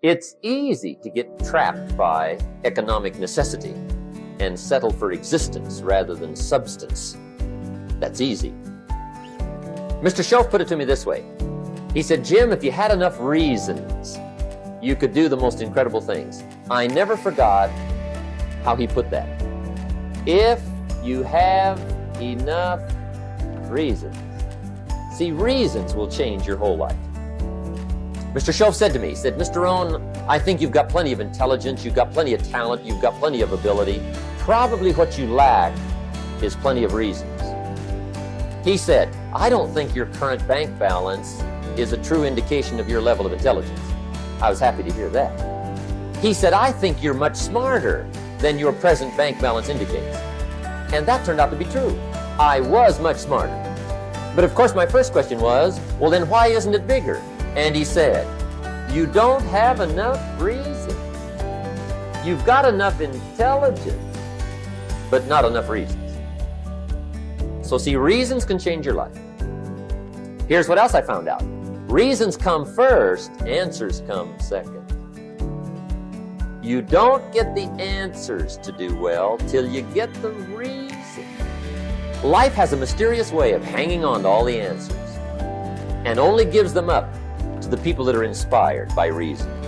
It's easy to get trapped by economic necessity and settle for existence rather than substance. That's easy. Mr. Shelf put it to me this way. He said, Jim, if you had enough reasons, you could do the most incredible things. I never forgot how he put that. If you have enough reasons. See, reasons will change your whole life. Mr. Shelf said to me, he said, Mr. Rohn, I think you've got plenty of intelligence, you've got plenty of talent, you've got plenty of ability. Probably what you lack is plenty of reasons. He said, I don't think your current bank balance is a true indication of your level of intelligence. I was happy to hear that. He said, I think you're much smarter than your present bank balance indicates. And that turned out to be true. I was much smarter. But of course, my first question was, well, then why isn't it bigger? And he said, you don't have enough reasons. You've got enough intelligence, but not enough reasons. So see, reasons can change your life. Here's what else I found out. Reasons come first, answers come second. You don't get the answers to do well till you get the reasons. Life has a mysterious way of hanging on to all the answers and only gives them up to the people that are inspired by reasons.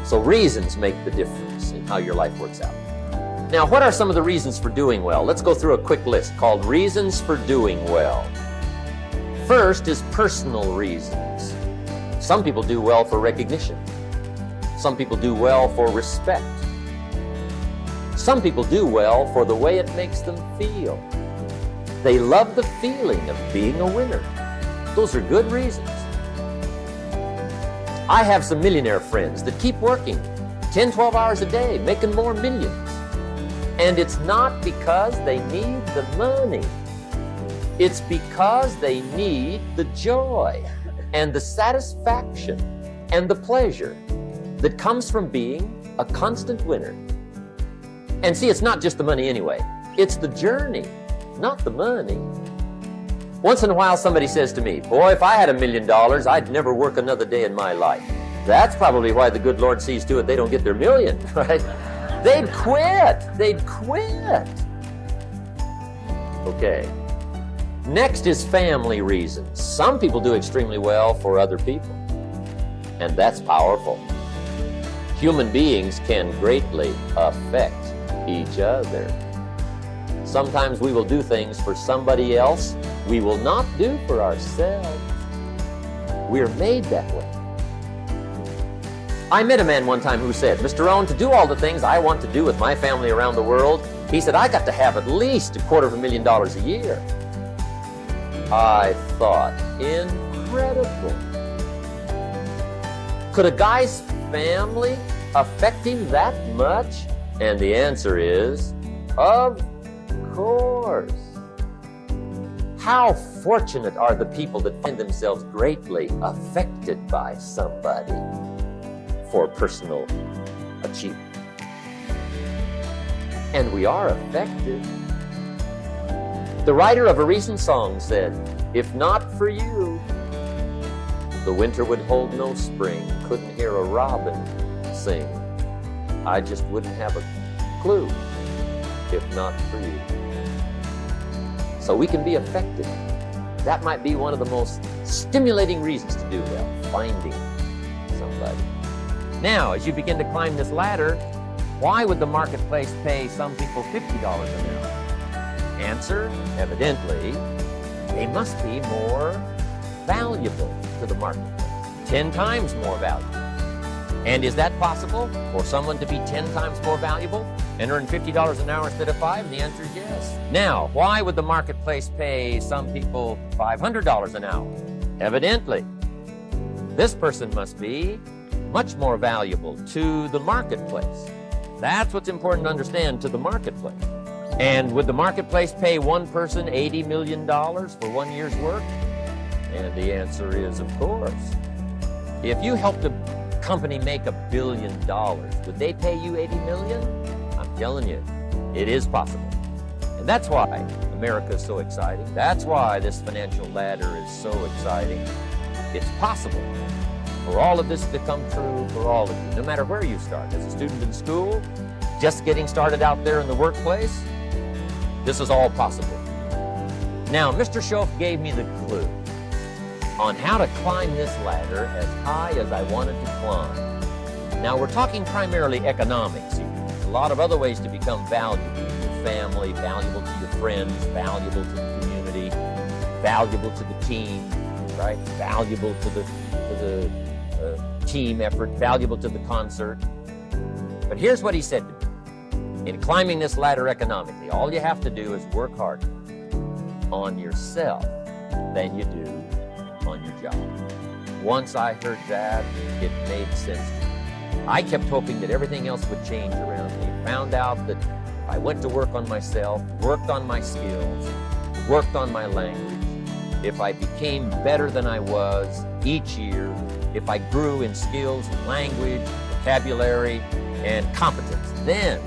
So reasons make the difference in how your life works out. Now, what are some of the reasons for doing well? Let's go through a quick list called Reasons for Doing Well. First is personal reasons. Some people do well for recognition. Some people do well for respect. Some people do well for the way it makes them feel. They love the feeling of being a winner. Those are good reasons. I have some millionaire friends that keep working 10, 12 hours a day, making more millions. And it's not because they need the money. It's because they need the joy and the satisfaction and the pleasure that comes from being a constant winner. And see, it's not just the money anyway. It's the journey, not the money. Once in a while, somebody says to me, boy, if I had $1 million, I'd never work another day in my life. That's probably why the good Lord sees to it they don't get their million, right? They'd quit. They'd quit. Okay. Next is family reasons. Some people do extremely well for other people, and that's powerful. Human beings can greatly affect each other. Sometimes we will do things for somebody else we will not do for ourselves. We're made that way. I met a man one time who said, Mr. Rohn, to do all the things I want to do with my family around the world, he said, I got to have at least $250,000 a year. I thought, incredible. Could a guy's family affect him that much? And the answer is, of course. How fortunate are the people that find themselves greatly affected by somebody for personal achievement. And we are affected. The writer of a recent song said, if not for you, the winter would hold no spring, couldn't hear a robin sing. I just wouldn't have a clue if not for you. So we can be affected. That might be one of the most stimulating reasons to do well, finding somebody. Now, as you begin to climb this ladder, why would the marketplace pay some people $50 an hour? Answer, evidently, they must be more valuable to the marketplace, 10 times more valuable. And is that possible for someone to be 10 times more valuable and earn $50 an hour instead of $5? And the answer is yes. Now, why would the marketplace pay some people $500 an hour? Evidently, this person must be much more valuable to the marketplace. That's what's important to understand, to the marketplace. And would the marketplace pay one person $80 million for 1 year's work? And the answer is, of course. If you helped a company make $1 billion, would they pay you $80 million? I'm telling you, it is possible. And that's why America is so exciting. That's why this financial ladder is so exciting. It's possible for all of this to come true for all of you, no matter where you start, as a student in school, just getting started out there in the workplace, this is all possible. Now, Mr. Shof gave me the clue on how to climb this ladder as high as I wanted to climb. Now, we're talking primarily economics here. There's a lot of other ways to become valuable to your family, valuable to your friends, valuable to the community, valuable to the team, right? Valuable to the team effort, valuable to the concert. But here's what he said to me. In climbing this ladder economically, all you have to do is work harder on yourself than you do on your job. Once I heard that, it made sense to me. I kept hoping that everything else would change around me. Found out that if I went to work on myself, worked on my skills, worked on my language, if I became better than I was each year, if I grew in skills, language, vocabulary, and competence, then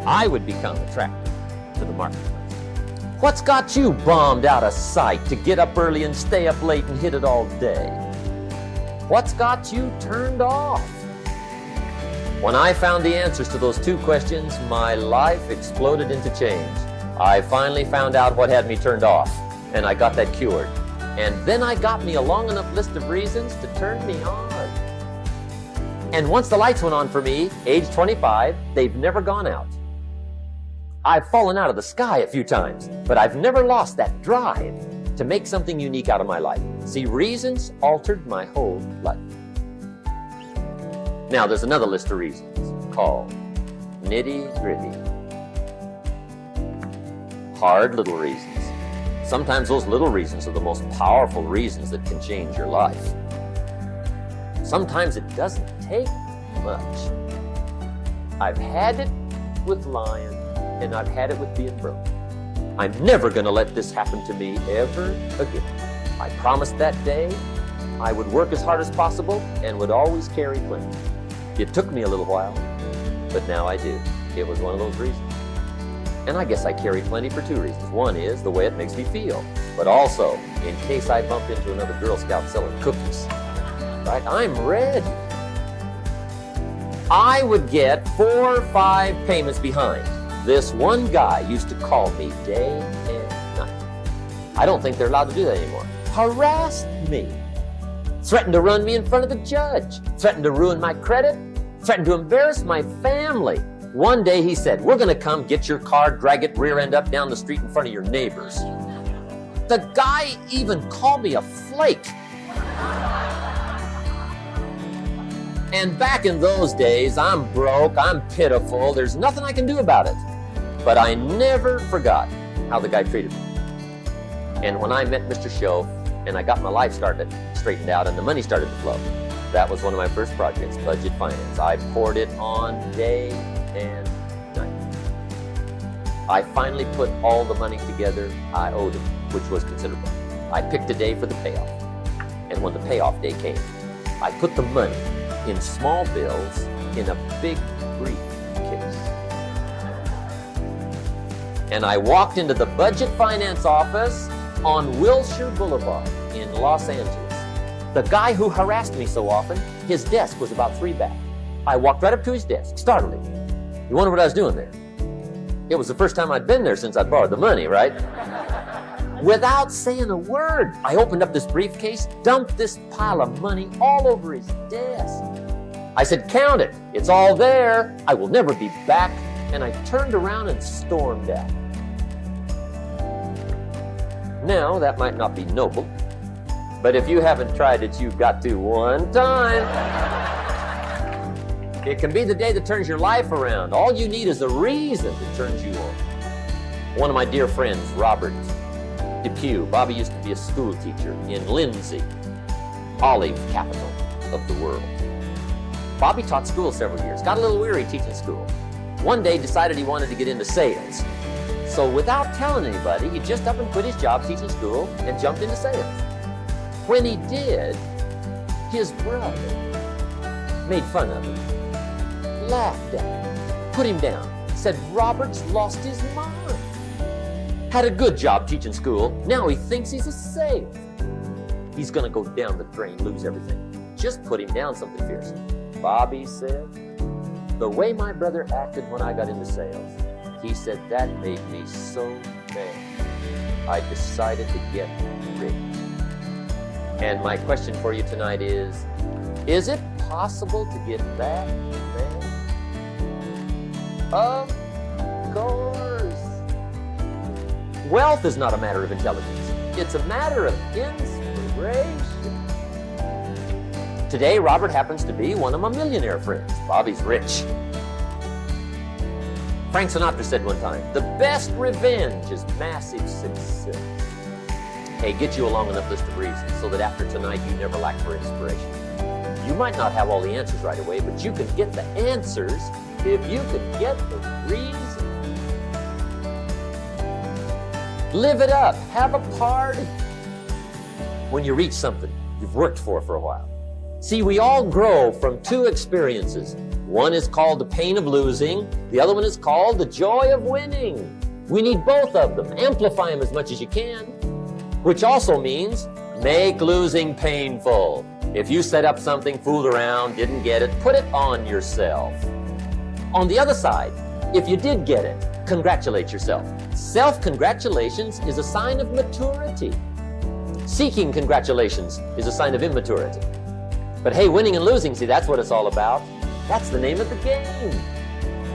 I would become attractive to the marketplace. What's got you bombed out of sight to get up early and stay up late and hit it all day? What's got you turned off? When I found the answers to those two questions, my life exploded into change. I finally found out what had me turned off, and I got that cured. And then I got me a long enough list of reasons to turn me on. And once the lights went on for me, age 25, they've never gone out. I've fallen out of the sky a few times, but I've never lost that drive to make something unique out of my life. See, reasons altered my whole life. Now, there's another list of reasons called nitty-gritty. Hard little reasons. Sometimes those little reasons are the most powerful reasons that can change your life. Sometimes it doesn't take much. I've had it with lying, and I've had it with being broke. I'm never going to let this happen to me ever again. I promised that day I would work as hard as possible and would always carry plenty. It took me a little while, but now I do. It was one of those reasons. And I guess I carry plenty for two reasons. One is the way it makes me feel, but also in case I bump into another Girl Scout selling cookies. Right? I'm ready. I would get 4 or 5 payments behind. This one guy used to call me day and night. I don't think they're allowed to do that anymore. Harassed me. Threatened to run me in front of the judge. Threatened to ruin my credit. Threatened to embarrass my family. One day he said, "We're going to come get your car, drag it rear end up down the street in front of your neighbors." The guy even called me a flake. And back in those days, I'm broke, I'm pitiful, there's nothing I can do about it. But I never forgot how the guy treated me. And when I met Mr. Shof and I got my life straightened out and the money started to flow, that was one of my first projects, budget finance. I poured it on day and night. I finally put all the money together I owed him, which was considerable. I picked a day for the payoff. And when the payoff day came, I put the money in small bills in a big briefcase. And I walked into the budget finance office on Wilshire Boulevard in Los Angeles. The guy who harassed me so often, his desk was about 3 back. I walked right up to his desk, startled him. You wonder what I was doing there? It was the first time I'd been there since I'd borrowed the money, right? Without saying a word, I opened up this briefcase, dumped this pile of money all over his desk. I said, "Count it. It's all there. I will never be back." And I turned around and stormed out. Now, that might not be noble, but if you haven't tried it, you've got to one time. It can be the day that turns your life around. All you need is a reason that turns you on. One of my dear friends, Robert Depew, Bobby used to be a school teacher in Lindsay, olive capital of the world. Bobby taught school several years, got a little weary teaching school. One day decided he wanted to get into sales. So without telling anybody, he just up and quit his job teaching school and jumped into sales. When he did, his brother made fun of him, laughed at him, put him down, said Robert's lost his mind. Had a good job teaching school, now he thinks he's a salesman. He's gonna go down the drain, lose everything. just put him down something fierce. Bobby said, the way my brother acted when I got into sales, he said that made me so mad. I decided to get rich. And my question for you tonight is it possible to get that mad? Of course. Wealth is not a matter of intelligence. It's a matter of inspiration. Today, Robert happens to be one of my millionaire friends. Bobby's rich. Frank Sinatra said one time, the best revenge is massive success. Hey, get you a long enough list of reasons so that after tonight you never lack for inspiration. You might not have all the answers right away, but you can get the answers if you can get the reason. Live it up. Have a party when you reach something you've worked for a while. See, we all grow from two experiences. One is called the pain of losing. The other one is called the joy of winning. We need both of them. Amplify them as much as you can, which also means make losing painful. If you set up something, fooled around, didn't get it, put it on yourself. On the other side, if you did get it, congratulate yourself. Self-congratulations is a sign of maturity. Seeking congratulations is a sign of immaturity. But hey, winning and losing, see, that's what it's all about. That's the name of the game.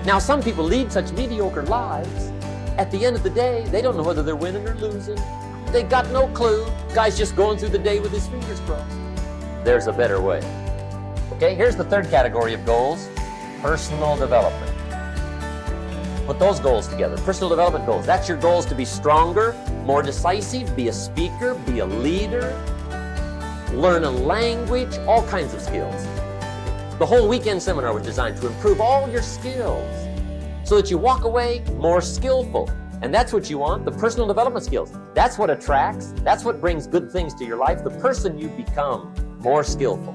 Now, some people lead such mediocre lives. At the end of the day, they don't know whether they're winning or losing. They got no clue. Guy's just going through the day with his fingers crossed. There's a better way. Okay, here's the third category of goals, personal development. Put those goals together, personal development goals. That's your goals to be stronger, more decisive, be a speaker, be a leader, learn a language, all kinds of skills. The whole weekend seminar was designed to improve all your skills so that you walk away more skillful. And that's what you want, the personal development skills. That's what attracts, that's what brings good things to your life, the person you become more skillful.